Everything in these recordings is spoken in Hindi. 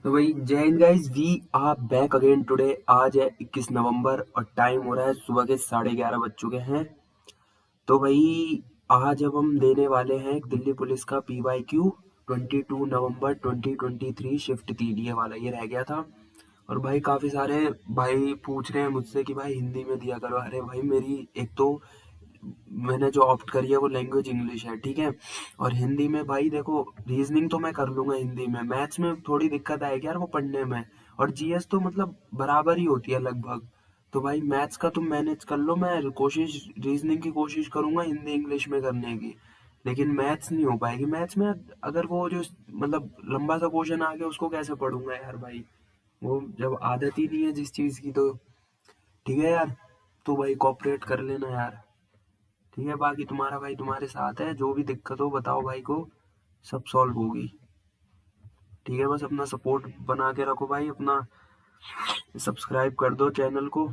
तो भाई जय हिंद guys, we are back again today. आज है 21 नवंबर और टाइम हो रहा है सुबह के 11:30 बज चुके हैं। तो भाई आज अब हम देने वाले हैं एक दिल्ली पुलिस का PYQ 22 नवंबर 2023 शिफ्ट 3 ये वाला, ये रह गया था। और भाई काफ़ी सारे भाई पूछ रहे हैं मुझसे कि भाई हिंदी में दिया करो। अरे भाई मेरी एक तो मैंने जो ऑप्ट करी है वो लैंग्वेज इंग्लिश है, ठीक है। और हिंदी में भाई देखो, रीजनिंग तो मैं कर लूंगा हिंदी में, मैथ्स में थोड़ी दिक्कत आएगी यार वो पढ़ने में। और जीएस तो मतलब बराबर ही होती है लगभग। तो भाई मैथ्स का तुम मैनेज कर लो, मैं कोशिश रीजनिंग की कोशिश करूंगा हिंदी इंग्लिश में करने की। लेकिन मैथ्स नहीं हो पाएगी। मैथ्स में अगर वो जो मतलब लंबा सा क्वेश्चन आ गया उसको कैसे पढ़ूंगा यार भाई, वो जब आदत ही नहीं है जिस चीज की। तो ठीक है यार, तो भाई कॉपरेट कर लेना यार। ठीक है, बाकी तुम्हारा भाई तुम्हारे साथ है, जो भी दिक्कत हो बताओ भाई को, सब सॉल्व होगी। ठीक है, बस अपना सपोर्ट बना के रखो भाई, अपना सब्सक्राइब कर दो चैनल को।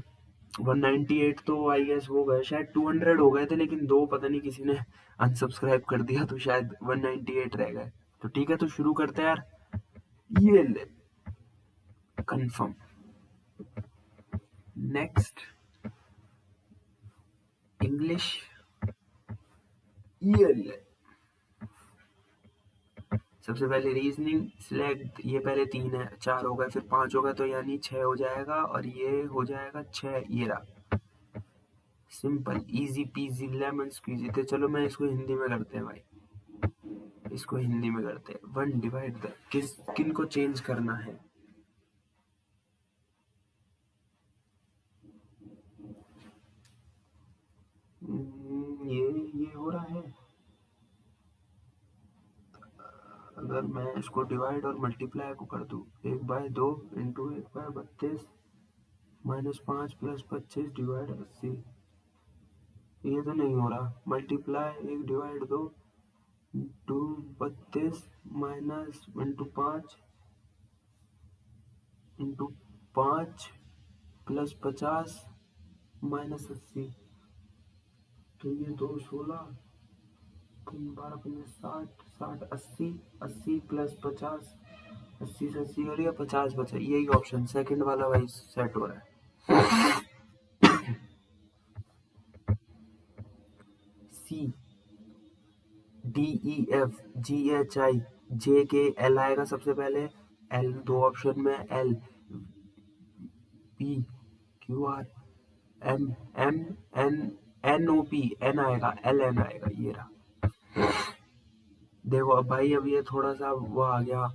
198 तो आई गेस हो गए, शायद 200 हो गए थे, लेकिन दो पता नहीं किसी ने अनसब्सक्राइब कर दिया तो शायद 198 रह गए। तो ठीक है, तो शुरू करते हैं यार। ये ले, कंफर्म, नेक्स्ट, इंग्लिश, ये ले। सबसे पहले रीजनिंग सिलेक्ट, ये पहले 3 है, 4 हो गए, फिर 5 हो गए, तो यानी 6 हो जाएगा और ये हो जाएगा 6। ये रहा, simple easy peasy lemon squeezy. तो चलो मैं इसको हिंदी में करते हैं भाई, इसको हिंदी में करते हैं। 1 डिवाइड द, किस किन को चेंज करना है। ये हो रहा है। अगर मैं इसको डिवाइड और मल्टीप्लाई को कर दूं, 1/2 इंटू 1/32 -5 + 25 डिवाइड 80। ये तो नहीं हो रहा। Multiply 1 divide 2 into 32 minus into 5 into 5 plus 50 -80। तो ये 2 16, 3 12 15 60, 60 80, 80 प्लस 50, 80 से 80 हो रही है, 50 बचा। यही ऑप्शन सेकंड वाला भाई सेट हो रहा है। सी DEF GHI JK L आएगा सबसे पहले। एल दो ऑप्शन में, LPQR MNNOP N आएगा, LN आएगा। ये रहा। देखो अब भाई, अब ये थोड़ा सा वो आ गया,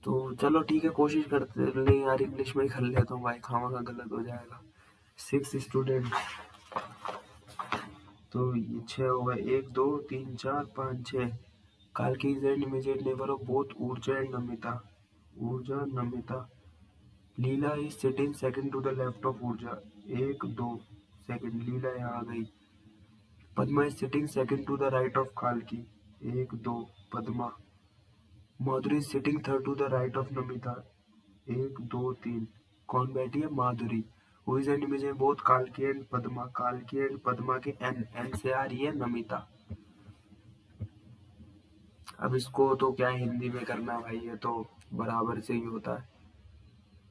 तो चलो ठीक है, कोशिश करते नहीं यार, इंग्लिश में ही कर लेता हूँ भाई, खामा का गलत हो जाएगा। 6 स्टूडेंट, तो ये 6 हो गए, 1 2 3 4 5 6। Kalki is an immediate neighbor of both Urja and Namita. Urja, Namita. Leela is sitting second to the left of Urja. 1 2 second, लीला यहाँ आ गई। Padma is sitting second to the right of Kalki. 1 2 Padma. Madhuri is sitting third to the right of Namita. 1 2 3। कौन बैठी है? माधुरी। Who is an image of both Kalki and Padma? Kalki and Padma के N से आ रही है नमिता। अब इसको तो क्या हिंदी में करना भाई, ये तो बराबर से ही होता है।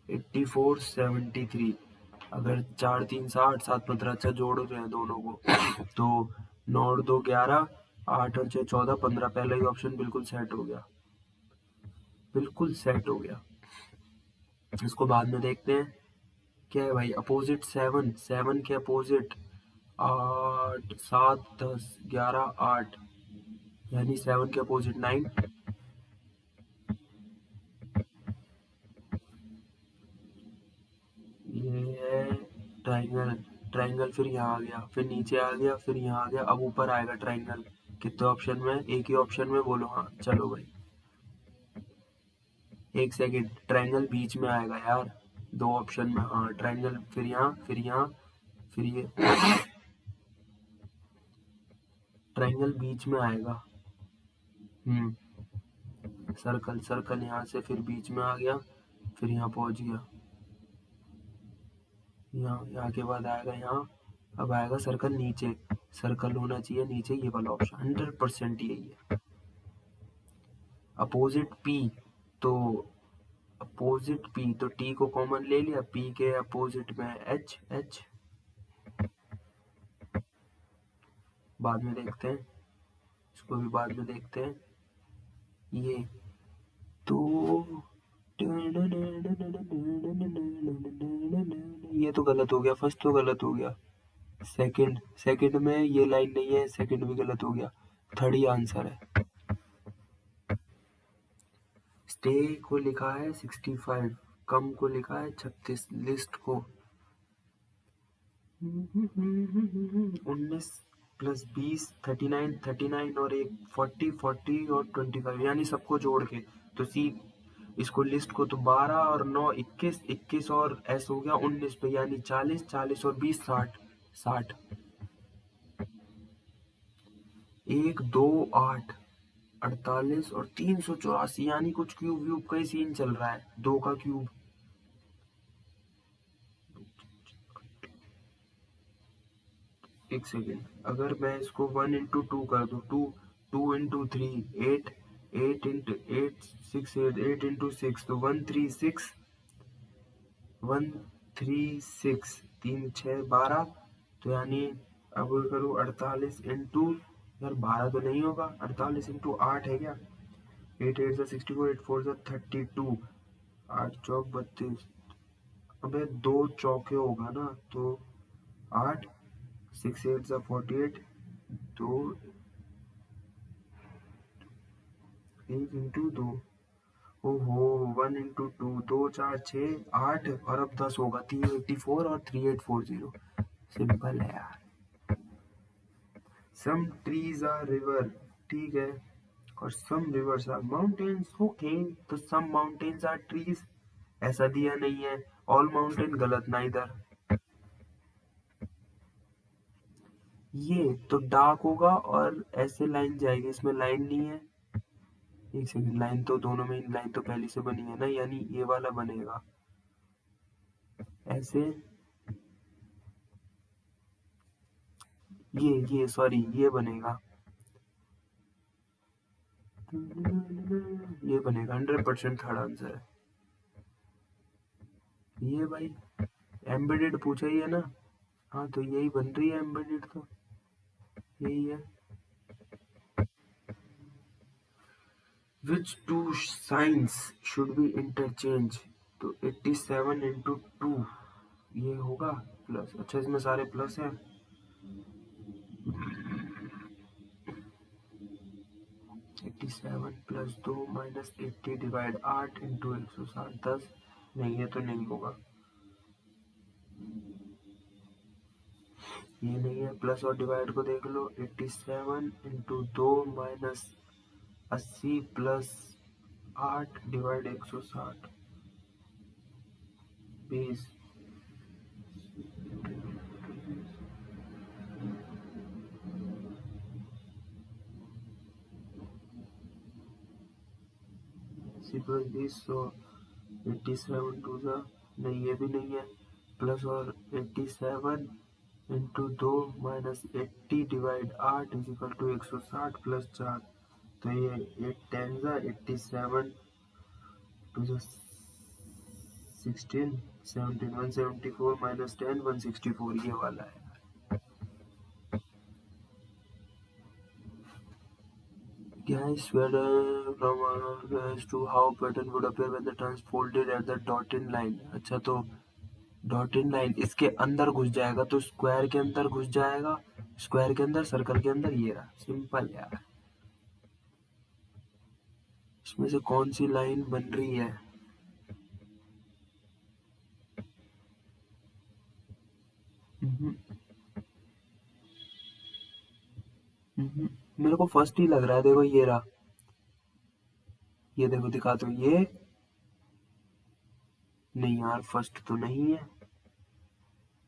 84 73, अगर 4 3 60 7 15, अच्छा जोड़ो जो है दोनों को, तो 9 और 2 11, 8 और 6 14 15। पहला ही ऑप्शन बिल्कुल सेट हो गया, बिल्कुल सेट हो गया। इसको बाद में देखते हैं क्या है भाई। अपोजिट 7, 7 के अपोजिट 8 7 10 11 8, यानी 7 के अपोजिट 9। ये है ट्राइंगल, ट्राइंगल फिर यहाँ आ गया, फिर नीचे आ गया, फिर यहाँ आ गया, अब ऊपर आएगा ट्राइंगल। कितने ऑप्शन में? एक ही ऑप्शन में बोलो। हाँ चलो भाई, एक सेकंड, ट्राइंगल बीच में आएगा यार, दो ऑप्शन में। हाँ ट्राइंगल, फिर यहाँ, फिर यहाँ, फिर ये, ट्राइंगल बीच में आएगा। सर्कल, सर्कल यहाँ से फिर बीच में आ गया, फिर यहाँ पहुंच गया, यहाँ, यहाँ के बाद आएगा यहाँ। अब आएगा सर्कल नीचे, सर्कल होना चाहिए नीचे, ये वाला ऑप्शन 100% यही है। अपोजिट P, तो अपोजिट पी, तो टी को कॉमन ले लिया, पी के अपोजिट में एच, एच बाद में देखते हैं, इसको भी बाद में देखते हैं। ये तो ये तो गलत हो गया, फर्स्ट तो गलत हो गया, सेकंड में ये लाइन नहीं है, सेकंड भी गलत हो गया, थर्ड ही आंसर है। स्टे को लिखा है 65, कम को लिखा है 36, लिस्ट को 19 प्लस 20 39, 39 और एक 40, 40 और 25 यानी सबको जोड़ के, तो सी इसको लिस्ट को तो 12 और 9 21, 21 और एस हो गया 19 पे, यानी 40, 40 और 20 60, 60 1 2 8 48 और 384, यानी कुछ क्यूब व्यूब का ही सीन चल रहा है, 2 का क्यूब। एक सेकेंड, अगर मैं इसको 1 इंटू 2 कर दूँ, 2 इंटू 3 8, 8 इंटू 8 6 8, 8 इंटू 6 तो 136, 136 3 6 12, तो यानी अब करूँ 48 इंटू, यार 12 तो नहीं होगा, 48 इंटू 8 है क्या, 8 8 सा 64, 8 4 सा 32, 8 चौक 32, अबे 2 चौके होगा ना, तो 8 6 8 सा 48, तो 1 इंटू 2, ओहो 1 इंटू 2, 2 4 6 8 और अब 10 होगा, 384 और 3840, सिंपल है यार। सम ट्रीज आर रिवर, ठीक है, और सम रिवर्स आर माउंटेन्स, ओके, तो सम माउंटेन्स आर ट्रीज, ऐसा दिया नहीं है, ऑल माउंटेन गलत ना इधर, ये तो डार्क होगा और ऐसे लाइन जाएगी, इसमें लाइन नहीं है, एक सेकंड, लाइन तो दोनों में, लाइन तो पहले से बनी है ना, यानी ये वाला बनेगा ऐसे, ये सॉरी ये बनेगा, ये बनेगा 100% थर्ड आंसर है ये भाई। एम्बेडेड पूछा ही है ना, हाँ तो यही बन रही है एम्बेडेड, तो यही है। Which two science should be interchange, तो 87 इंटू 2 ये होगा प्लस, अच्छा इसमें सारे प्लस हैं, 87 प्लस 2 माइनस 80 डिवाइड 8 इंटू 160 10, नहीं ये तो नहीं होगा, ये नहीं है, प्लस और डिवाइड को देख लो, 87 into 2 minus 80 plus 8 divide 160 20, plus 20 so 87 टू ज़ा, नहीं ये भी नहीं है, प्लस और 87 into 2 minus 80 divide 8 is equal to 160 plus 4, तो ये 8 10 ज़ा 87 टू ज़ा 16 17 174 माइनस 10 164, ये वाला है। Guys, where from as to how pattern would appear when the transfolded at the dotted line, अच्छा तो डॉटेड लाइन इसके अंदर घुस जाएगा, तो स्क्वायर के अंदर घुस जाएगा, स्क्वायर के अंदर सर्कल के अंदर, ये रहा सिंपल यार। इसमें से कौन सी लाइन बन रही है, मेरे को फर्स्ट ही लग रहा है, देखो ये रहा, ये देखो दिखाता हूँ, ये नहीं यार फर्स्ट तो नहीं है,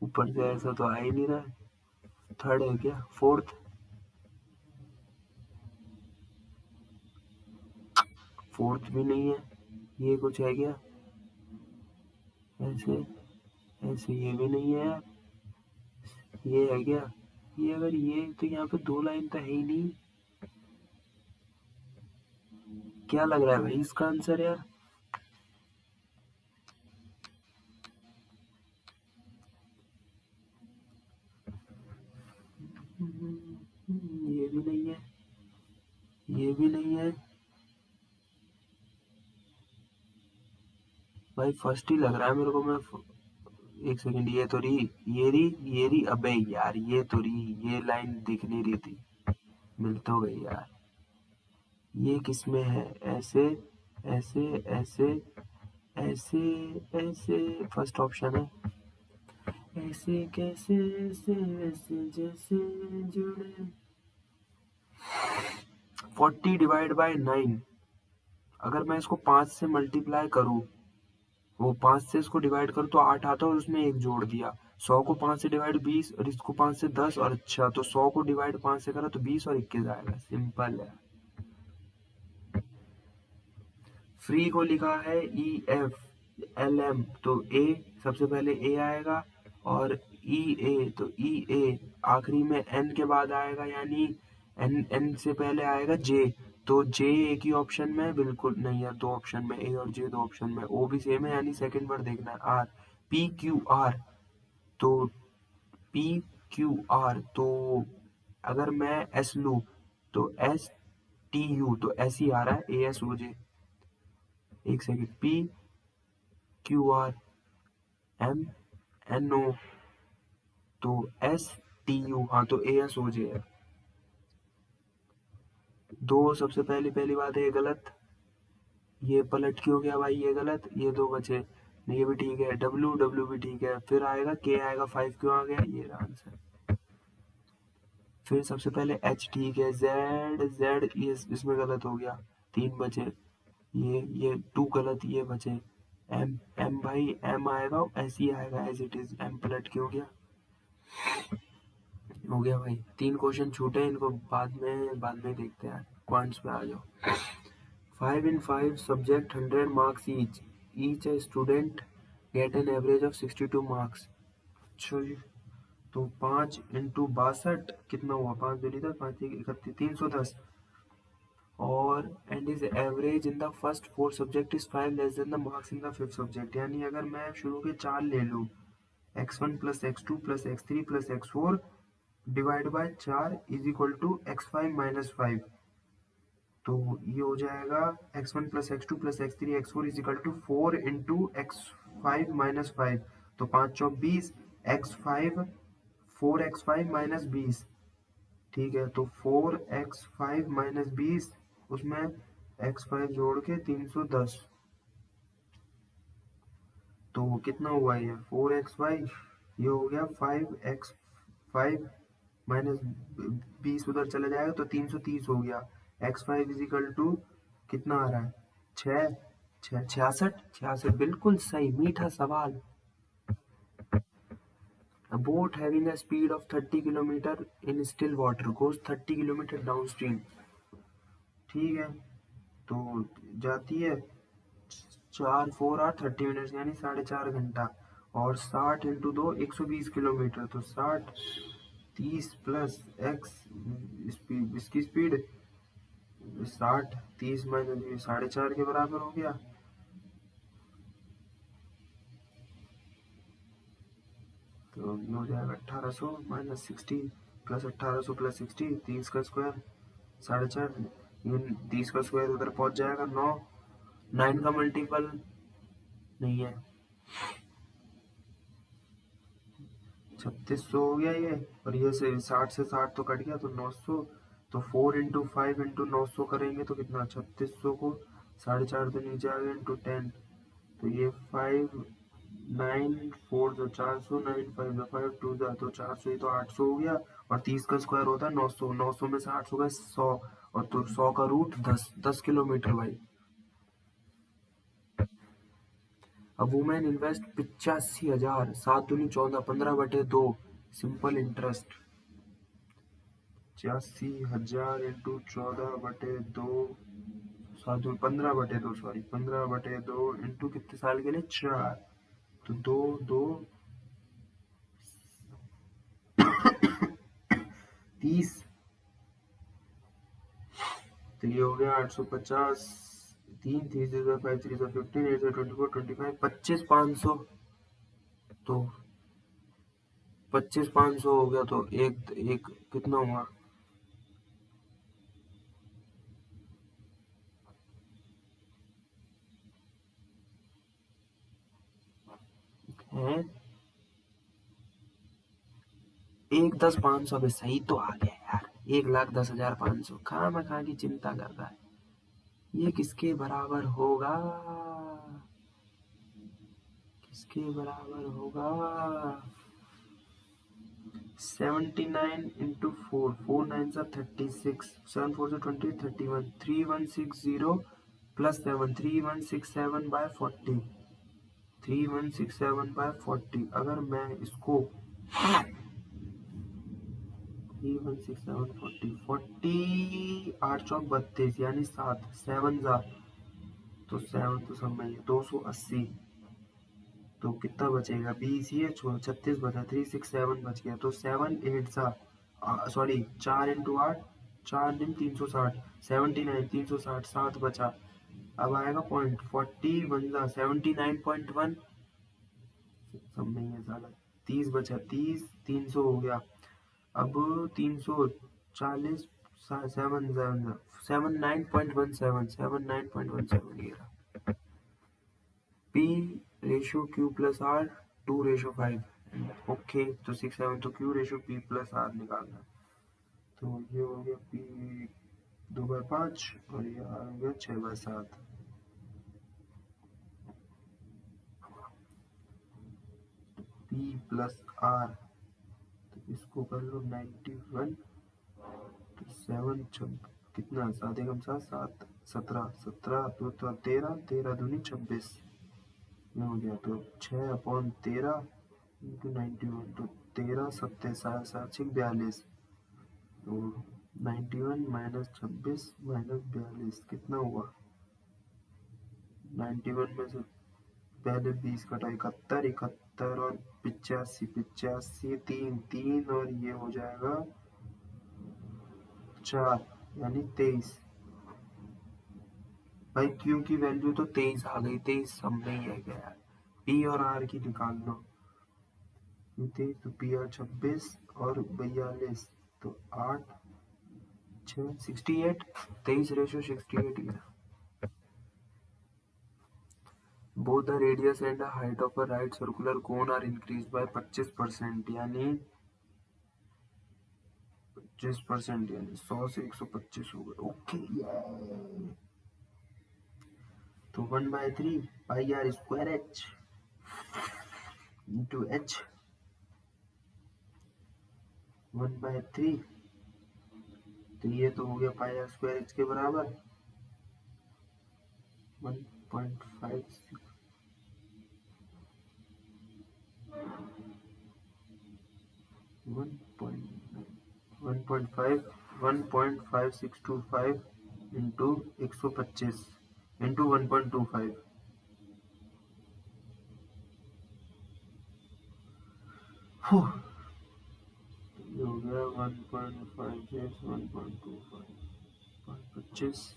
ऊपर से ऐसा तो आ ही नहीं रहा है, थर्ड है क्या, फोर्थ, फोर्थ भी नहीं है, ये कुछ है क्या, ऐसे ऐसे ये भी नहीं है यार, ये है क्या, ये अगर ये तो यहाँ पे दो लाइन तो है ही नहीं, क्या लग रहा है भाई इसका आंसर यार, भाई फर्स्ट ही लग रहा है मेरे को। मैं एक सेकंड, ये तो रही, ये रही, अबे यार ये तो रही, ये लाइन दिख नहीं रही थी। मिल तो गई यार। ये किसमें है? ऐसे ऐसे ऐसे ऐसे ऐसे, फर्स्ट ऑप्शन है। ऐसे कैसे, ऐसे ऐसे जैसे जुड़े। 40/9। अगर मैं इसको 5 से मल्टीप्लाई करूँ, वो 5 से इसको डिवाइड करूँ तो 8 आता है, और उसमें 1 जोड़ दिया। 100 को 5 से डिवाइड 20, और इसको 5 से 10, और अच्छा तो 100 को डिवाइड 5 से करा तो 20 और 21 आएगा। सिंपल है। फ्री को लिखा है EFLM, तो ए, सबसे पहले ए आएगा, और EA, तो EA आखिरी में N के बाद आएगा, यानी N से पहले आएगा J, तो J एक ही ऑप्शन में है? बिल्कुल नहीं यार, 2 ऑप्शन में, A और J 2 ऑप्शन में। O भी सेम है, यानी सेकंड वर्ड देखना है। R, PQR, तो PQR, तो अगर मैं S लूँ तो STU, तो S ही आ रहा है, ASOJ। एक सेकंड, PQRMNO, तो STU, हाँ तो ASOJ है। दो, सबसे पहली पहली बात है ये गलत, ये पलट क्यों गया भाई, ये गलत, ये 2 बचे। नहीं ये भी ठीक है, W भी ठीक है, फिर आएगा K आएगा, 5 क्यों आ गया, ये रहा आंसर। फिर सबसे पहले H ठीक है, Z ये इसमें गलत हो गया, 3 बचे। ये 2 गलत, ये बचे। M भाई M आएगा, ऐसे ही आएगा एज इट इज, M पलट क्यों गया। हो गया भाई, 3 क्वेश्चन छूटे, इनको बाद में देखते हैं। क्वांट्स पे आ जाओ। 5 in 5 subject 100 marks each. Each a student get an average of 62 marks. अच्छा जी, तो 5 इंटू 62 कितना हुआ, 5 दूनी 10, 5 31, 310, और and is average in the first 4 subject is 5 less than the marks in the 5th subject. यानी अगर मैं शुरू के 4 ले लूँ, x1 plus x2 plus x3 plus x4 divide by 4 is equal to x5 minus 5, तो ये हो जाएगा x1 plus x2 plus x3 x4 is equal to 4 into x5 minus 5, तो 5 चौक 20, x5 4x5 माइनस 20, ठीक है, तो 4x5 माइनस 20, उसमें x5 जोड़ के 310, तो कितना हुआ ये 4x5, ये हो गया 5x5 माइनस 20, उधर चला जाएगा तो 330 हो गया। x5 इज इक्वल टू कितना आ रहा है, 6, 66, 66 बिल्कुल सही, मीठा सवाल। A boat having a speed of 30 kilometre in still water goes 30 kilometre downstream. ठीक है, तो जाती है 4 4 8 30 मिनट, यानी 4.5 घंटा, और 60 इंटू 2 120 किलोमीटर, तो 60 30 प्लस एक्स स्पीड, इसकी स्पीड 60 30 माइनस 4.5 के बराबर हो गया। तो ये हो जाएगा 1800 माइनस 60 प्लस 1800 प्लस 60, 30 का स्क्वायर 4.5, ये 30 का स्क्वायर उधर पहुंच जाएगा 9, 9 का मल्टीपल नहीं है, 3600 हो गया ये, और ये से 60 से 60 तो कट गया, तो 900, तो 4 इंटू 5 इंटू 900 करेंगे तो कितना, 3600 को 4.5 तो नीचे आ गया इंटू 10, तो ये 5 9 4 जो 400, 9 5 जो 5 2 जो तो 400, ये तो 800 हो गया, और 30 का स्क्वायर होता है 900, 900 में से 800 का 100, और तो 100 का रूट 10 किलोमीटर भाई। अब वुमेन इन्वेस्ट 85,000, 7 दूनी 14, 15/2 simple interest. 85,000 into 14/2, 15/2, sorry 15/2 into कितने साल के लिए, 4, तो 2 2 30, तो ये हो गया 850, 3 3 0 5 3 15 8 24 25, 25,500, तो 25,500 हो गया, तो एक एक कितना हुआ, हैं 1,10,500 में सही तो आ गया यार, 1,10,500। खामखा की चिंता कर रहा है, ये किसके बराबर होगा, किसके बराबर होगा। 79 इंटू 4, 4 9 सा 36, 7 4 से 20, 31, 3160 प्लस 7, 3167/40, 3167/40। अगर मैं इसको 3167/40, 8 चौक 32 यानी 7, 7 जा तो 7 तो सब में 280। तो कितना बचेगा, 20 ये 36 बचा, 367 बच गया। तो 7 8 सा सॉरी 4 इंटू 8, 4 दिन 360, 79 360, 7 बचा। अब आएगा पॉइंट 40 वन जा 79.1, सब में ये साला 30 बचा, 30 300 हो गया। अब 340 7 79.17, 79.17 ये रहा। P ratio Q plus R 2:5। Okay, तो 6 7 तो Q ratio P plus R निकालना। तो ये हो गया P 2/5 और ये R हो गया 6/7। P प्लस R, तो इसको कर लो 91, तो 7 कितना, 7 एकम 7 7 17 17 तो 13, 13 दूनी 26 में हो गया। तो 6/13 इंटू 91, तो 13 7 7 7 42। तो 91 माइनस 26 माइनस 42 कितना हुआ, 91 में से पहले 20 कटा 71, 71 और 85, 85 3 3 और ये हो जाएगा 4 यानी 23। भाई क्यू की वैल्यू तो 23 आ गई, 23 सब में ही है क्या यार। पी और आर की निकाल लो, 23 तो पी आर 26 और 42, तो 8 6 68, 23:68 गया। Both the radius and the height of a right circular cone are increased by 25%, यानी 25% यानी 100 से 125 हो गए। ओके, तो 1/3 pi r square h into h, 1/3, तो ये तो हो गया पाई आर स्क्वायर एच के बराबर 1.5 1.5625 इंटू 125 इंटू 1.25। ये हो गया 1.56 1.25 25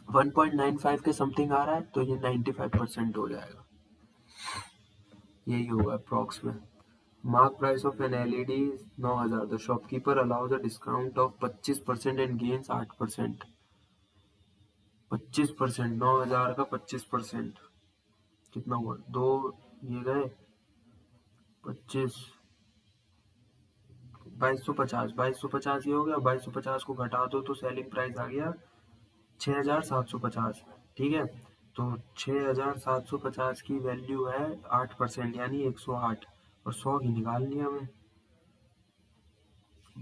1.95 के समथिंग आ रहा है, तो ये 95% हो जाएगा, यही होगा अप्रॉक्स में। Mark price of an LED 9,000, the shopkeeper allows a discount of 25% and gains 8%। 25%, 9,000 का 25% कितना हुआ, 2 ये गए 25, 2250, 2250 ये हो गया। 2250 को घटा दो तो सेलिंग प्राइस आ गया 6,750। ठीक है, तो 6,750 की वैल्यू है 8% यानी 108, और 100 की निकालनी है हमें।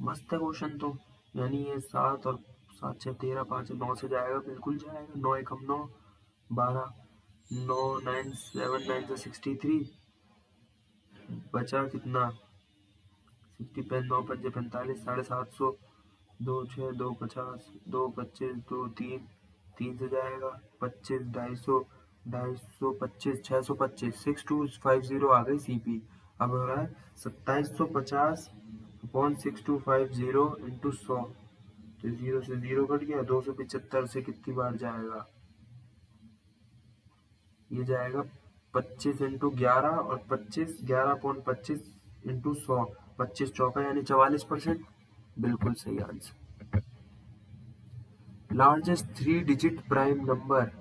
मस्त है क्वेश्चन तो, यानी ये 7 और 7 6 13 5 9 से जाएगा, बिल्कुल जाएगा। 9 एकम 9 12, 9 9 7 9 से 63 बचा कितना, 60 9 5 45, 750, 2 6 2 50, 2 25 2 3 3 से जाएगा 25, 250 250 25 625, 6250 आ गई सीपी। अब हो रहा है 2750/6250 इंटू 100, तो 0 से 0 कट गया। 275 से कितनी बार जाएगा, ये जाएगा 25 इंटू 11 और 25, 11/25 इंटू 100, 25 चौका यानी 44%, बिल्कुल सही answer. Largest 3 digit prime number,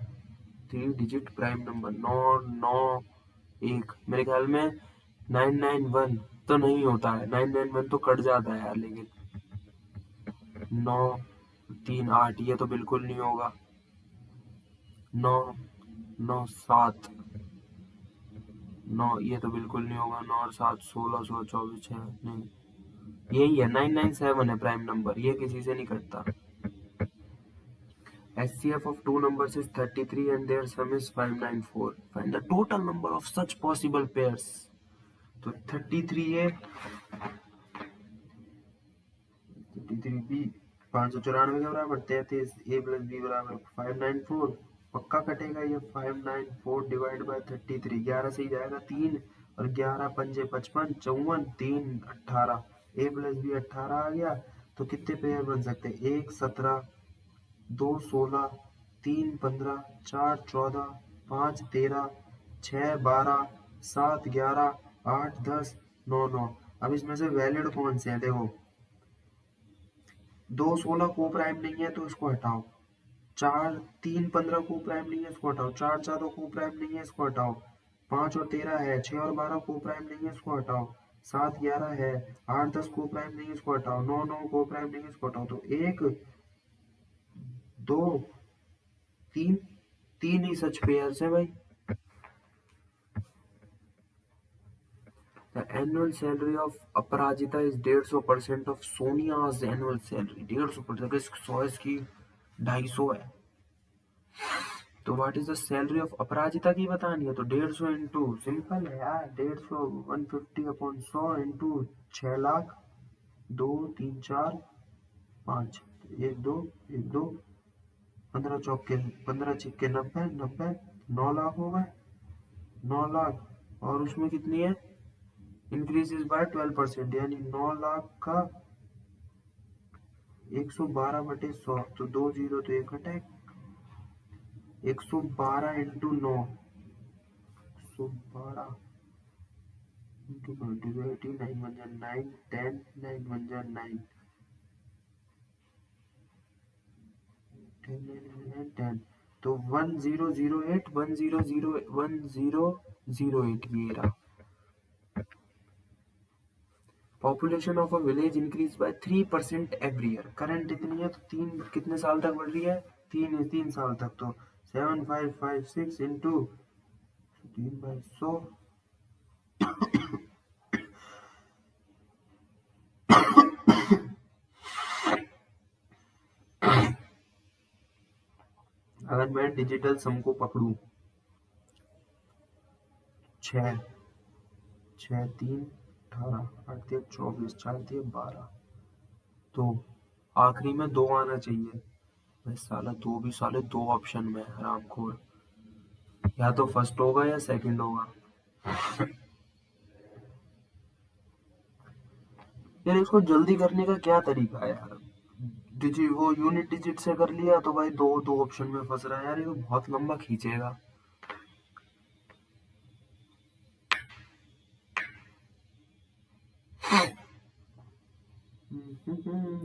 991 मेरे ख्याल में 991 तो नहीं होता है, 991 तो कट जाता है यार, लेकिन 938 ये तो बिल्कुल नहीं होगा। 997 9 ये तो बिल्कुल नहीं होगा। 9 और 7 16 16 24 6 नहीं, यही है 997 है प्राइम नंबर, ये किसी से नहीं कटता। HCF of two numbers is 33 and their sum is 594. Find the total number of such possible pairs. तो 33 है, 33 B 594 के बराबर, 33 A प्लस B बराबर 594। पक्का कटेगा ये 594 डिवाइड बाय 33, 11 से ही जाएगा 3 और 11 पंजे 55 54 3 18, A प्लस B 18 आ गया। तो कितने पेयर बन सकते हैं? 1 17 2 16 3 15 4 14 5 13 6 12 7 11 8 10 9 9। अब इसमें से वैलिड कौन से हैं? देखो 2 16 को प्राइम नहीं है तो इसको हटाओ, 4 3 15 को प्राइम नहीं है इसको हटाओ, 4 4 को प्राइम नहीं है इसको हटाओ, 5 और 13 है, 6 और 12 को प्राइम नहीं है इसको हटाओ, 7 11 है, 8 10 को प्राइम नहीं है इसको हटाओ, 9 9 को प्राइम नहीं है इसको हटाओ। तो 1 2 3 3 ही सच पेयर्स है भाई। The annual salary of Aparajita is 150% of सोनिया's annual salary। 150%, 100 इसकी 250 है। तो what is the salary of Aparajita की बतानी है, तो 150 इंटू, सिंपल है यार, 150 150 अपॉन 100 इंटू 6 लाख, 2 3 4 5 1 2 1 2 15 चौके 15 छिक्के 90 90 9 लाख हो गए, 9 लाख। और उसमें कितनी है? इंक्रीजेस बाय 12%, यानी 9 लाख का 112/100, तो 2 जीरो तो एक घटे, 112 इंटू 9, 112 into 20 to 80, 9 1 जा 9 10, 9 1 जा 9 10 9 9 10, तो 1008 1008 ये रहा। Population of a village increase by 3% every year. Current इतनी है तो 3 कितने साल तक बढ़ रही है? 3 साल तक। तो 7556 इंटू 3/100, अगर मैं डिजिटल सम को पकड़ू 6 6 3 18 8 3 24 4 3 12, तो आखिरी में 2 आना चाहिए। भाई साला 2 भी साले 2 ऑप्शन में है, हरामखोर। या तो फर्स्ट होगा या सेकंड होगा। यार इसको जल्दी करने का क्या तरीका है यार? वो यूनिट डिजिट से कर लिया तो भाई दो दो ऑप्शन में फंस रहा है यार, ये तो बहुत लंबा खींचेगा।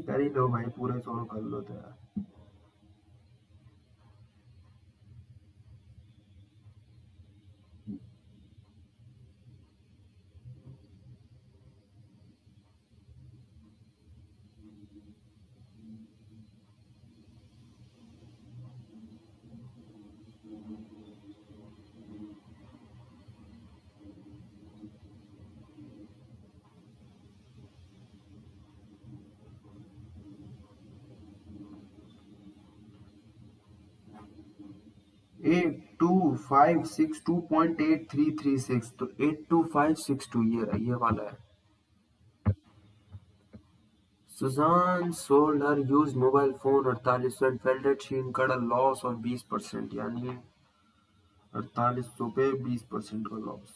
कर ही लो भाई, पूरे 100 कर लो तो यार। एट टू फाइव सिक्स 2.8336, तो 82562 ये वाला है। Sujan sold her used mobile phone 48 and felt that she incurred a loss of 20%, यानी 4800 पे 20% का लॉस।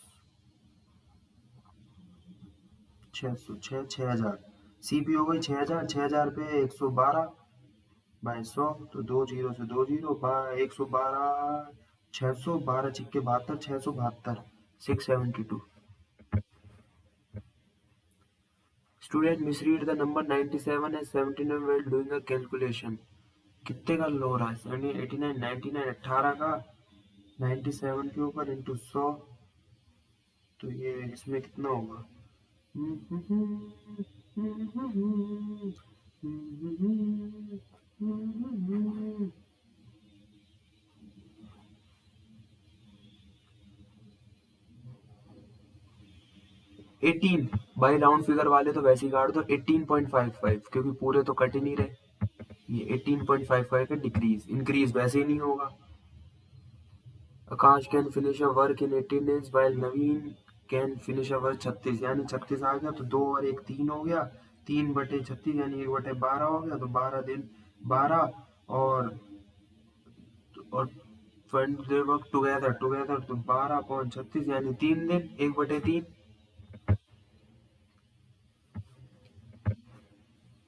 600 6000, सीपी हो गई 6000, 6000 पे 112/100, तो 2 जीरो से 2 जीरो, 112 600, 12 छिक्के 72, 672 672। Student misread the number 97 as 79 while doing a calculation। कितने का लो रहा है? 17, 89, 99, 18 का 97 के ऊपर इंटू 100, तो ये इसमें कितना होगा? 18 बाई राउंड फिगर वाले तो वैसे ही काट दो 18.55, क्योंकि पूरे तो कट ही नहीं रहे। ये 18.55 है डिक्रीज, इंक्रीज वैसे ही नहीं होगा। Akash can finish a work in 18 days while Naveen can finish a work 36, यानी 36 आ गया तो 2 और 1 3 हो गया, 3/36 यानी 1/12 हो गया, तो 12 दिन 12 और 20 दे वर्क टुगेदर तो 12/36 यानी 3 दिन 1/3।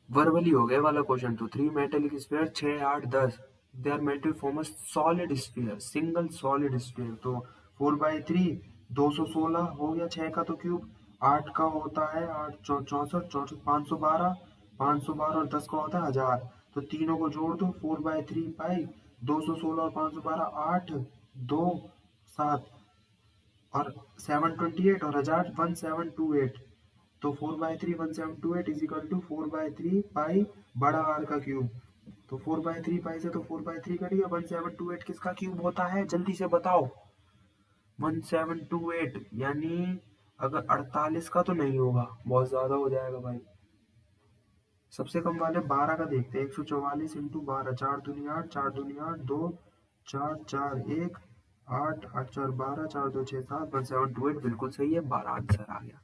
वर्बली हो गया वाला क्वेश्चन। तो 3 metallic sphere 6 8 10 they are melted form a solid sphere, single solid sphere. तो 4/3 216 हो गया, 6 का तो क्यूब, 8 का होता है 8 64 64 512 512 और 10 का होता है 1000। तो तीनों को जोड़ दो, 4/3 पाई 216 और 512 8 2 7 और 728 और 1000 1728। तो 4/3 1728 इज इक्वल टू 4/3 पाई बड़ा आर का क्यूब। तो 4/3 पाई से तो 4/3 कट गया, 1728 किसका क्यूब होता है जल्दी से बताओ? 1728 यानी अगर 48 का तो नहीं होगा, बहुत ज्यादा हो जाएगा भाई। सबसे कम वाले 12 का देखते हैं, 144 इंटू 12, 4 दूनी 8 4 दूनी 8 2 4 4 1 8 8 4 12 4 2 6 7 1728 बिल्कुल सही है, 12 आंसर आ गया।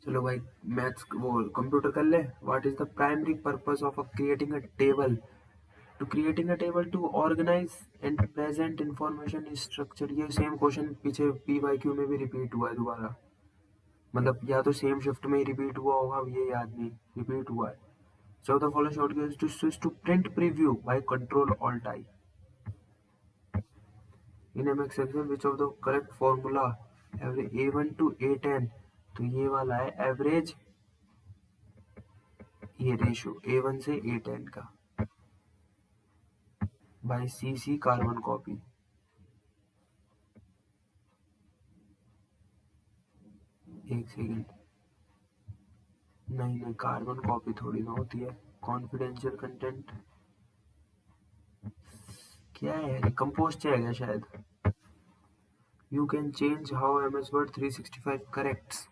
चलो भाई मैथ्स वो कंप्यूटर कर ले। What is the primary purpose of creating a table? To creating a table to organize and present information in structure. ये सेम क्वेश्चन पीछे PYQ में भी रिपीट हुआ है दोबारा, मतलब या तो सेम शिफ्ट में ही रिपीट हुआ होगा, ये याद नहीं, रिपीट हुआ है। So the following shortcut is to switch to print preview by control alt I. In MS Excel which of the correct formula average A1 to A10, तो ये वाला है एवरेज, ये रेशियो A1 से A10 का बाय CC कार्बन कॉपी। एक सेकेंड, नहीं नहीं कार्बन कॉपी थोड़ी ना होती है। कॉन्फिडेंशियल कंटेंट क्या है? कंपोज है क्या शायद? You can change how MS Word 365 corrects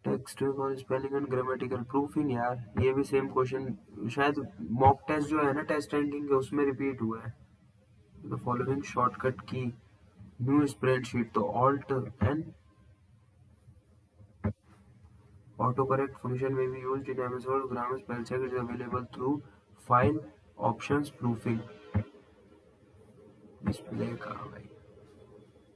text for spelling and grammatical proofing. यार ये भी सेम क्वेश्चन शायद मॉक टेस्ट जो है ना टेस्ट रैंकिंग के उसमें रिपीट हुआ है। द फॉलोइंग शॉर्टकट की न्यू स्प्रेडशीट, तो alt N auto correct function में भी used in MS Word grammar spell check is available through file options proofing display का भाई।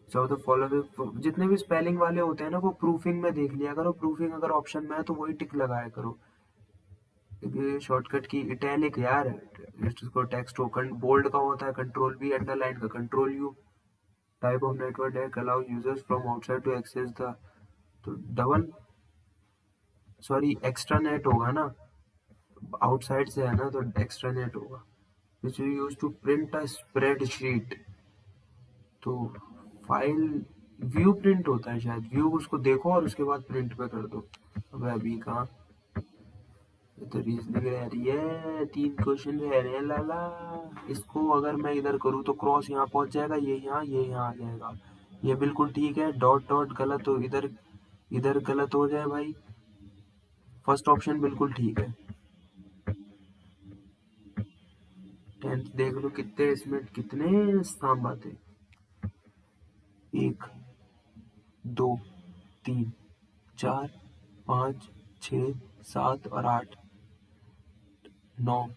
सो द फॉलोइंग जितने भी स्पेलिंग वाले होते हैं ना वो प्रूफिंग में देख लिया करो, प्रूफिंग अगर ऑप्शन में है तो वही टिक लगाया करो। ये शॉर्टकट की इटैलिक यार, इसको टेक्स्ट हो बोल्ड का होता है कंट्रोल B, अंडरलाइन का control U। Type of network that allow users from outside to access the, तो डबल सॉरी एक्स्ट्रा नेट होगा ना, आउटसाइड से है ना तो एक्स्ट्रा नेट होगा। Which we use to print a spreadsheet, तो फाइल व्यू प्रिंट होता है शायद, व्यू उसको देखो और उसके बाद प्रिंट पे कर दो। अब अभी कहाँ, तो रीजनिंग रह रही है, 3 क्वेश्चन रह रहे हैं लाला। इसको अगर मैं इधर करूँ तो क्रॉस यहाँ पहुंच जाएगा, ये यहाँ आ जाएगा, ये बिल्कुल ठीक है। डॉट डॉट गलत हो, इधर इधर गलत हो जाए भाई। फर्स्ट ऑप्शन बिल्कुल ठीक है। 10th देख लो कितने इसमें कितने स्तंभ आते, 1 2 3 4 5 6 7 और 8 9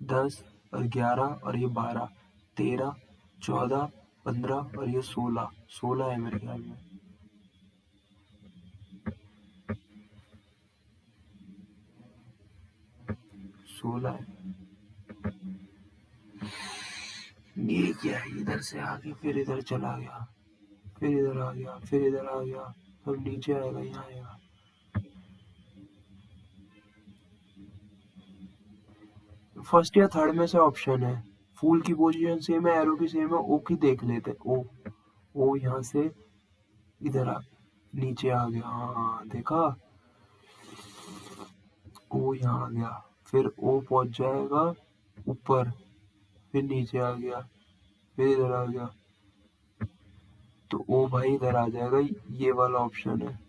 10 और 11 और ये 12 13 14 15 और ये 16 है मेरे ख्याल में। 16 है। ये क्या है, इधर से आगे फिर इधर चला गया, फिर इधर आ गया, फिर इधर आ गया, अब नीचे आएगा, यहाँ आएगा। फर्स्ट या थर्ड में से ऑप्शन है। फूल की पोजीशन सेम है, एरो की सेम है, ओ की देख लेते। ओ, ओ यहाँ से इधर आ, नीचे आ गया। हाँ देखा, ओ यहाँ आ गया, फिर ओ पहुंच जाएगा ऊपर, फिर नीचे आ गया, फिर इधर आ गया, तो ओ भाई इधर आ जाएगा। ये वाला ऑप्शन है,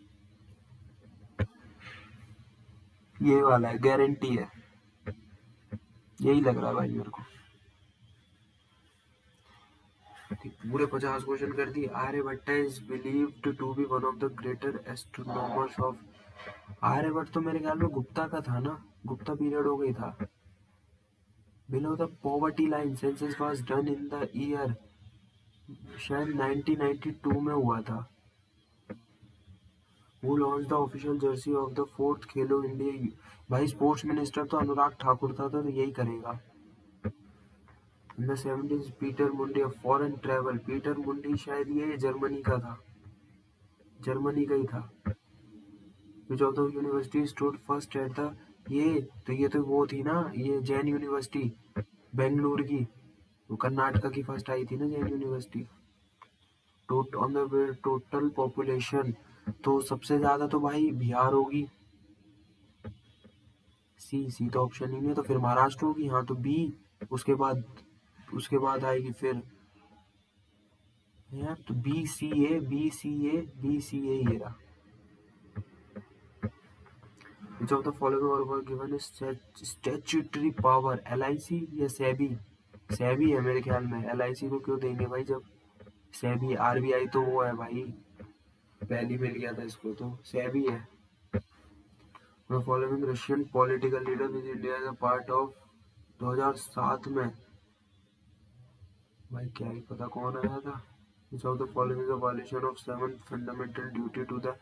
ये वाला है, गारंटी है, यही लग रहा है भाई मेरे को। पूरे 50 क्वेश्चन कर दिए। Aryabhata is believed to be one of the greater astronomers of. Aryabhata तो मेरे ख्याल में गुप्ता का था ना, गुप्ता पीरियड हो गई था। Below the poverty line census was done in the year, शायद 1992 में हुआ था। Who launched the official jersey of the fourth Khelo India. भाई स्पोर्ट्स मिनिस्टर तो अनुराग ठाकुर था, तो यही करेगा। इन द 70s पीटर मुंडी ऑफ फॉरेन ट्रेवल। पीटर मुंडी शायद ये जर्मनी का था, जर्मनी का ही था। विच of the university stood first at the, ये तो वो थी ना, ये जैन यूनिवर्सिटी बेंगलुरु की, वो कर्नाटका की फर्स्ट आई थी ना Jain university. On the total population, तो सबसे ज्यादा तो भाई बिहार होगी। सी तो ऑप्शन ही नहीं है, तो फिर महाराष्ट्र होगी। हाँ तो बी, उसके बाद आएगी फिर यार, तो B C A B C A B C A ये रहा। Which of the following were given statutory power, LIC या सेबी। सेबी है मेरे ख्याल में, LIC को क्यों देंगे भाई, जब सेबी आरबीआई तो वो है भाई, पहली मिल गया था इसको, तो सेबी है। The following Russian political leader with India as a part of 2007 में, भाई क्या ही पता कौन आया था। Which of the following is a violation of 7 fundamental duty to the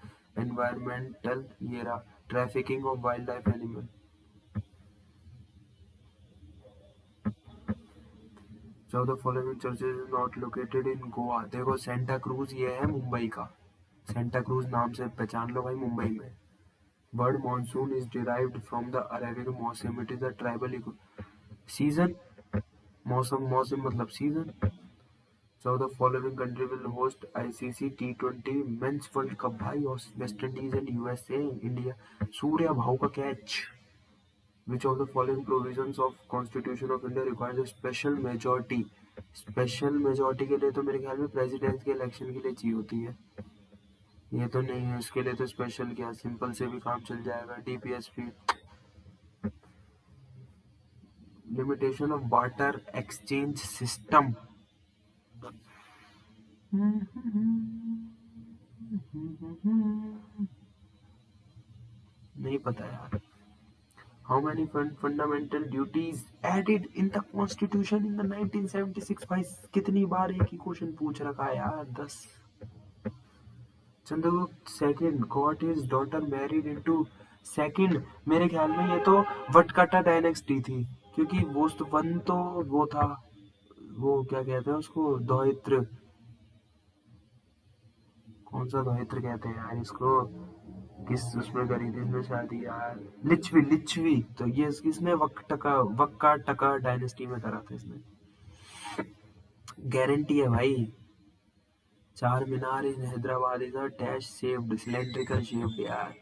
environmental, ये रहा, trafficking of wildlife animal। Which of the following churches is not located in Goa। देखो सेंटा क्रूज ये है मुंबई का, सेंटा क्रूज नाम से पहचान लो भाई, मुंबई में। Word monsoon is derived from the Arabic मौसम, it is a tribal season, मौसम, मौसम मतलब season. So the following country will host ICC T20 Men's World Cup, भाई और West Indies and USA, India. Surya भाऊ का catch. Which of the following provisions of Constitution of India requires a special majority। Special majority के लिए तो मेरे ख्याल में प्रेसिडेंट के इलेक्शन के लिए चाहिए होती है, ये तो नहीं है, उसके लिए तो स्पेशल क्या, सिंपल से भी काम चल जाएगा। DPSP, limitation of barter exchange system. नहीं पता यार। How many fundamental duties added in the Constitution in the 1976। भाई कितनी बार एक ही क्वेश्चन पूछ रखा है यार, 10। Chandragupta second got his daughter married into, second मेरे ख्याल में ये तो वटकाटा डायनेस्टी थी, क्योंकि वो तो वन तो वो था, वो क्या कहते हैं उसको, दोहित्र, कौन सा दोहित्र कहते हैं यार इसको, किस उसमें करी थी इसने शादी यार, लिच्छवी, तो ये इसने वक्का टका डायनेस्टी में करा था इसने। गारंटी है भाई। Charminar in Hyderabad is a dash shaped, cylindrical shaped यार।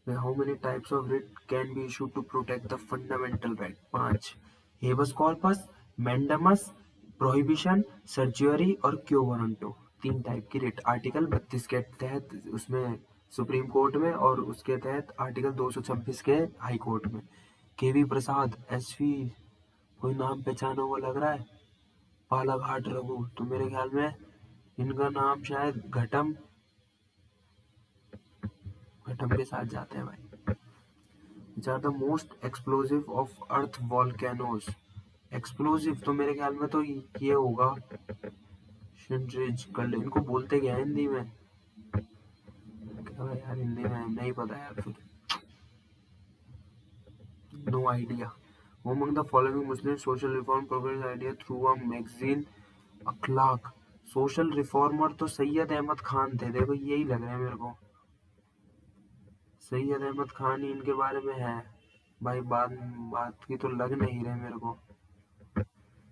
How many types of writ can be issued to protect the fundamental right, 5। Habeas corpus, mandamus, prohibition, certiorari और क्यो वारंटो, 3 टाइप की रिट। आर्टिकल 32 के तहत उसमें सुप्रीम कोर्ट में, और उसके तहत आर्टिकल 226 के हाई कोर्ट में। केवी प्रसाद, एसवी, कोई नाम पहचाना हुआ लग रहा है, बालाघाट रघु, तो मेरे ख्याल में इनका नाम शायद घटम, घटम के साथ जाते हैं भाई। Which are the most explosive of earth volcanoes। Explosive तो मेरे ख्याल में तो ये होगा, शिनरिज कर ले, इनको बोलते क्या है हिंदी में, क्या यार हिंदी में नहीं पता यार, फिर no idea. Among the following Muslim social reform progress idea through a magazine, Akhlaq. Social reformer तो सैयद अहमद खान थे, देखो यही लग रहा है मेरे को। सैयद अहमद खान ही इनके बारे में है भाई। बात बात की तो लग नहीं रहे मेरे को।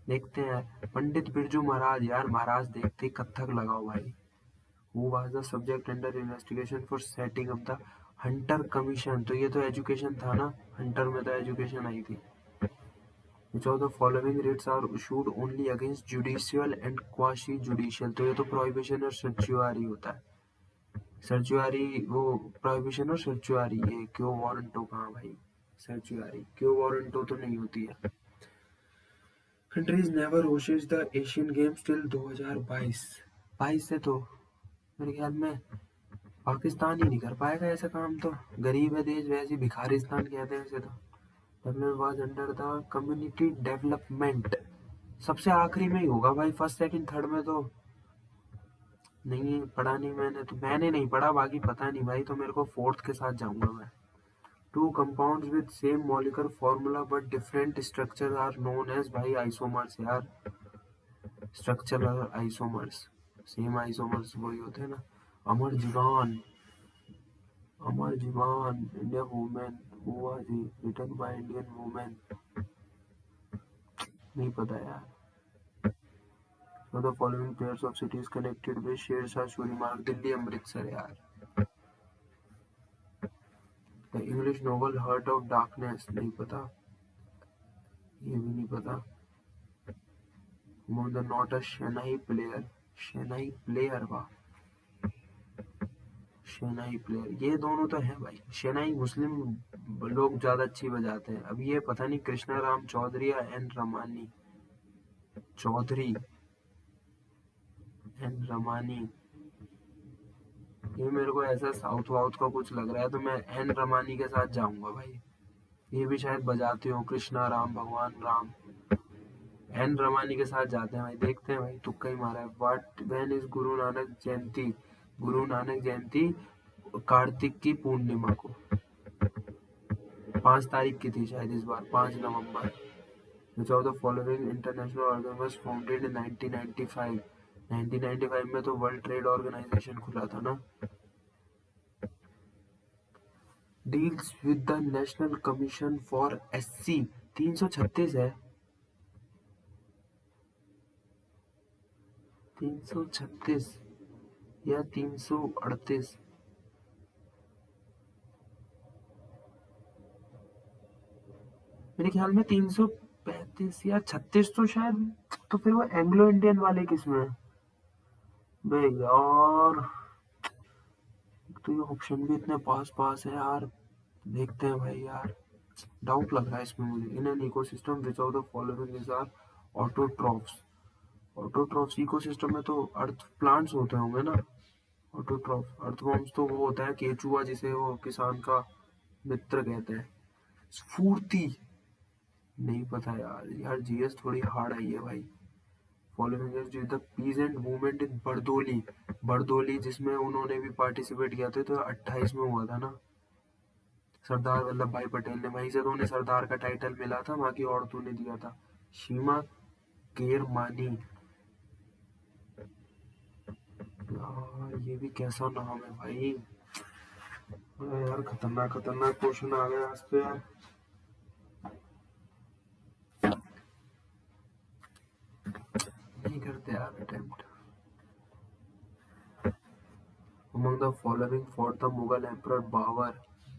देखते हैं पंडित बिरजू महाराज, यार महाराज देखते ही कत्थक लगाओ भाई। Who was the subject under investigation for setting up the Hunter commission, तो ये तो एजुकेशन था ना, हंटर में तो एजुकेशन आई थी। Which of the following writs are issued only against judicial and quasi judicial, तो ये तो prohibition और certiorari होता है। सर्चुआरी वो प्रोहिबिशन और सर्चुआरी, ये क्यों वारंटो कहाँ भाई। सर्चुआरी क्यों वारंटो तो नहीं होती है। Countries never hosted the Asian games till 2022, 22 से तो मेरे ख्याल में पाकिस्तान ही नहीं कर पाएगा ऐसा काम, तो गरीब है देश, वैसे ही भिखारिस्तान कहते हैं इसे तो। Development was under the community development, सबसे आखिरी में ही होगा भाई, फर्स्ट सेकंड थर्ड में तो नहीं पढ़ा नहीं मैंने, तो मैंने नहीं पढ़ा, बाकी पता नहीं भाई, तो मेरे को फोर्थ के साथ जाऊंगा मैं। Two compounds with same molecular formula but different structure are known as, भाई आइसोमर्स यार, स्ट्रक्चरल आइसोमर्स, सेम आइसोमर्स वही होते हैं ना। Amar Jiban, Amar Jiban India women, who was he written by Indian women, नहीं पता यार। So the following pairs of cities connected with Sher-Shah Suri Marg, Delhi Amritsar यार। The English novel Heart of Darkness, नहीं पता, ये भी नहीं पता। Among the not a Shehnai player, Shehnai player, वाह शेनाई प्लेयर, ये दोनों तो है भाई। शेनाई मुस्लिम लोग ज्यादा अच्छी बजाते हैं। अब ये पता नहीं कृष्णा राम चौधरी या एन रमानी, चौधरी एन रमानी, ये मेरे को ऐसा साउथ वाउथ का कुछ लग रहा है, तो मैं एन रमानी के साथ जाऊंगा भाई। ये भी शायद बजाते हो कृष्णा राम भगवान राम, एन रमानी के साथ जाते हैं भाई। देखते हैं भाई, तुक्का ही मारा है। What when is Guru Nanak जयंती, गुरु नानक जयंती कार्तिक की पूर्णिमा को, 5 तारीख की थी शायद इस बार, 5 नवंबर। Which of the following international organ was founded in 1995, 1995 में तो वर्ल्ड ट्रेड ऑर्गेनाइजेशन खुला था ना। Deals with the national commission for SC, 336 है, 336 या 338, मेरे ख्याल में 335 या 36 तो शायद, तो फिर वो एंग्लो इंडियन वाले किसमें है बे यार। तो ये ऑप्शन भी इतने पास पास है यार, देखते हैं भाई यार, डाउट लग रहा है इसमें मुझे। In an ecosystem which of the following is are autotrophs, autotrophs ecosystem में तो अर्थ प्लांट्स होते होंगे ना। ऑटोट्रॉफ अर्थवॉर्म्स तो वो होता है केचुआ, जिसे वो किसान का मित्र कहते हैं। स्फूर्ति, नहीं पता यार, यार जीएस थोड़ी हार्ड आई है भाई। Following is the peasant movement in Bardoli, Bardoli जिसमें उन्होंने भी पार्टिसिपेट किया था, तो 28 में हुआ था ना। सरदार वल्लभ भाई पटेल ने, वहीं से तो उन्हें सरदार का टाइटल मिला था, बाकी औरतों ने दिया था। शीमा केरमानी, यार ये भी कैसा नाम है भाई। अरे यार खतरनाक खतरनाक क्वेश्चन आ गया आज तो यार। नहीं करते यार attempt. Among the following fought the Mughal Emperor Babur,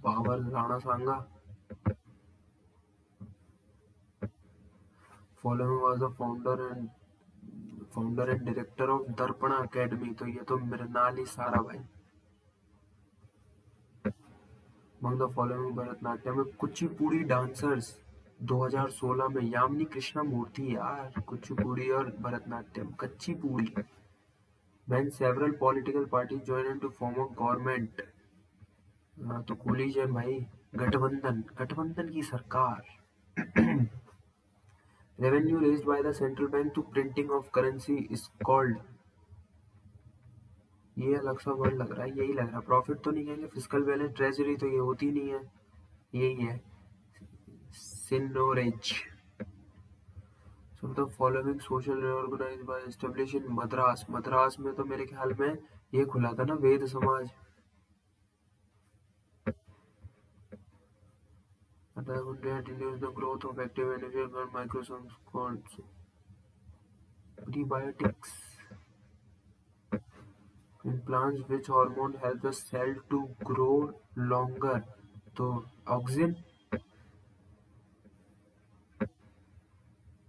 Babur Rana Sanga. Following was the founder and director of Darpana academy, तो ये तो Mrinali Sarabhai. Among the following Bharatanatyam में कुचिपुड़ी डांसर्स 2016 में यामिनी कृष्णा मूर्ति, यार कुचिपुड़ी और Bharatanatyam, Kuchipudi. When several political parties joined to form a government, हाँ तो कोलिजन भाई, गठबंधन, गठबंधन की सरकार। Revenue raised by the central bank to printing of currency is called, ये अलग सा वर्ड लग रहा है, यही लग रहा है। प्रॉफिट तो नहीं कहेंगे, फिजिकल बैलेंस, ट्रेजरी तो ये होती नहीं है, यही है सिनोरेज। सब the following social reorganise by establish in Madras. Madras में तो मेरे ख्याल में ये खुला था ना वेद समाज। The growth of active beneficial microbes called prebiotics in plants, which hormone helps the cell to grow longer. So auxin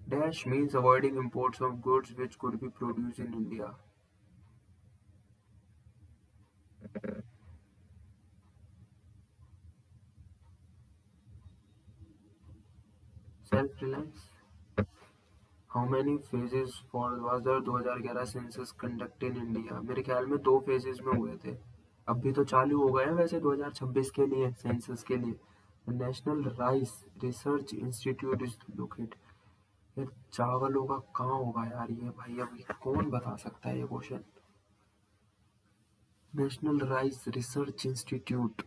dash means avoiding imports of goods which could be produced in India. Self-reliance. How many phases for was the 2011 census conduct in India? मेरे ख्याल में 2 फेजेस में हुए थे। अब भी तो चालू हो गए हैं वैसे 2026 के लिए सेंसस के लिए। National rice research institute is located. यार चावलों का कहाँ होगा यार ये भाई, अब ये कौन बता सकता है ये question? National rice research institute.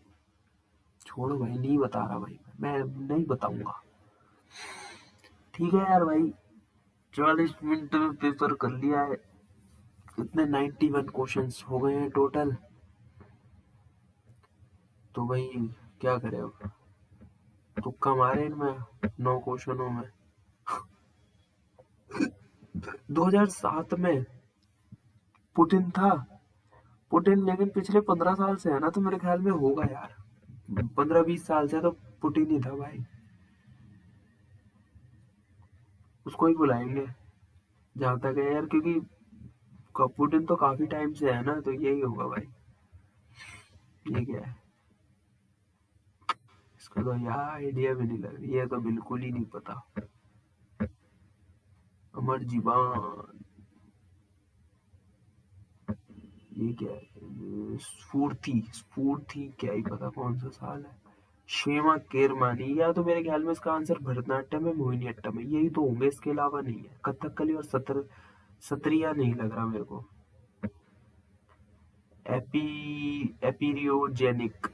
छोड़ो भाई, नहीं बता रहा भाई, मैं नहीं बताऊंगा। ठीक है यार भाई, 44 मिनट में पेपर कर लिया है। कितने 91 क्वेश्चंस हो गए हैं टोटल। तो भाई क्या करें अब, तुक्का मारे इनमें 9 क्वेश्चनों में। 2007 में पुतिन था। पुतिन लेकिन पिछले 15 साल से है ना, तो मेरे ख्याल में होगा यार। 15-20 साल से तो पुतिन ही था भाई। उसको ही बुलाएंगे जहां तक है यार, क्योंकि पुतिन तो काफी टाइम से है ना, तो यही होगा भाई। ये क्या है, इसका तो यार आइडिया भी नहीं लग रही, ये तो बिल्कुल ही नहीं पता। अमर जीवान, ये क्या है? स्फूर्ति, स्फूर्ति क्या ही पता कौन सा साल है। शेमा केरमानी, या तो मेरे ख्याल में इसका आंसर भरतनाट्यम है, मोहिनीअट्टम है, यही तो होंगे, इसके अलावा नहीं है। कथकली और सत्रिया नहीं लग रहा मेरे को। एपीरियोजेनिक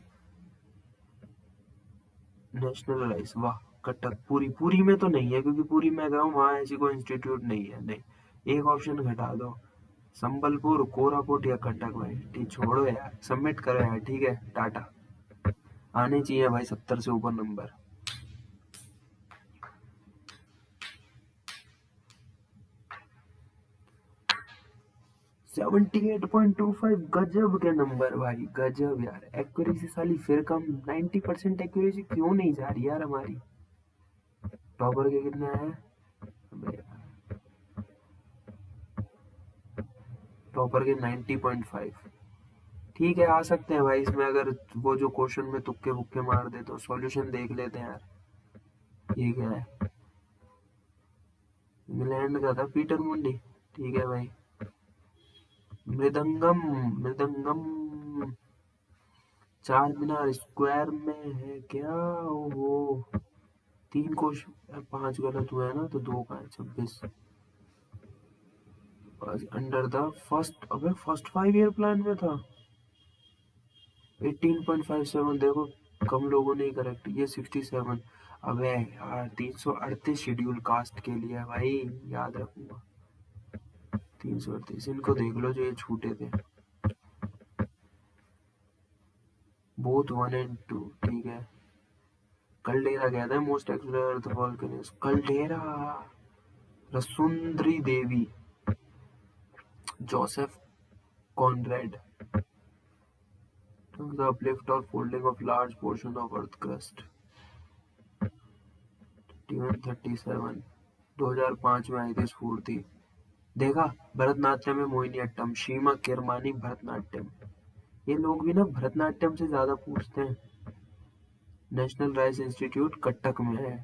नेशनल राइस, वाह। कटक, पूरी पूरी में तो नहीं है, क्योंकि पूरी में गया हूँ, वहां ऐसी कोई इंस्टीट्यूट नहीं है। नहीं, एक ऑप्शन घटा दो। संबलपुर, कोरापुट या कटक भाई। ठीक, छोड़ो यार, सबमिट करो यार। ठीक है, टाटा। आने चाहिए भाई 70 से ऊपर नंबर। 78.25, गजब के नंबर भाई, गजब यार। एक्यूरेसी साली फिर कम, 90% एक्यूरेसी क्यों नहीं जा रही यार हमारी? टॉपर के कितने आए? टॉपर के 90.5। ठीक है, आ सकते हैं भाई इसमें, अगर वो जो क्वेश्चन में तुक्के बुक्के मार दे तो सॉल्यूशन देख लेते हैं यार। ये क्या है? इंग्लैंड का था पीटर मुंडी। ठीक है भाई। मृदंगम, मृदंगम चार मीनार स्क्वायर में है क्या? ओहो, 3 क्वेश्चन 5 गलत हुए हैं ना, तो 2 का है 26। अंडर द फर्स्ट, अबे फर्स्ट 5 ईयर प्लान में था। 18.57, देखो कम लोगों ने करेक्ट, ये 67। अबे यार 338 शेड्यूल कास्ट के लिए भाई, याद रखूंगा। 338, इनको देख लो जो ये छूटे थे। Both 1 and 2। ठीक है। कल्डेरा कहता है most explore earth volcanoes. Caldera. Rasundari Devi, Joseph Conrad. The uplift or folding of large portion of earth crust। 37। 2005 में आई थी स्फूर्ति। देखा, भरतनाट्यम में मोहिनीअट्टम, शीमा किरमानी भरतनाट्यम। ये लोग भी ना भरतनाट्यम से ज्यादा पूछते हैं। नेशनल राइस इंस्टीट्यूट कटक में है।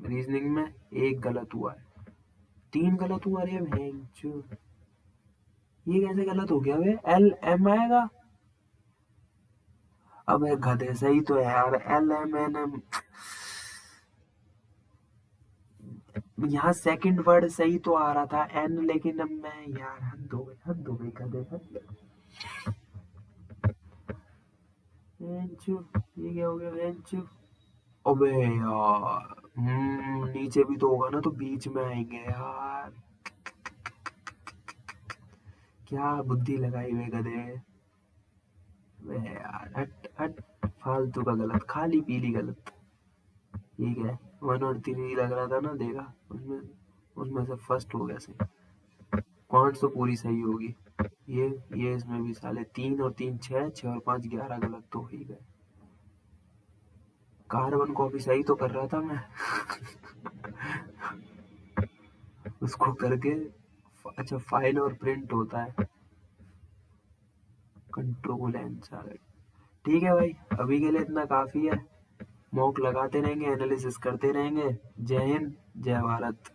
रीजनिंग में 1 गलत हुआ है, 3 गलत हुआ। अरे भैंचो, ये कैसे गलत हो गया? वे एल एम आएगा। अबे गधे, सही तो है यार, एल एम एन एम। यहाँ सेकंड वर्ड सही तो आ रहा था एन, लेकिन अब मैं यार, हद हो गई, हद हो गई गधे, हद। ये क्या हो गया? अबे यार, नीचे भी तो होगा ना, तो बीच में आएंगे यार। क्या बुद्धि लगाई हुए गधे। वे यार हट हट, फालतू का गलत, खाली पीली गलत। ठीक है, 1 और 3 लग रहा था ना, देखा उसमें, उसमें से फर्स्ट हो गया सही। पांच तो पूरी सही होगी। ये इसमें भी साले 3 और 3 6, 6 और 5 11 गलत तो हो ही गए। कार्बन कॉपी सही तो कर रहा था मैं। उसको करके, अच्छा फाइल और प्रिंट होता है, कंट्रोल एंड सारे। ठीक है भाई, अभी के लिए इतना काफी है। मॉक लगाते रहेंगे, एनालिसिस करते रहेंगे। जय हिंद, जय भारत।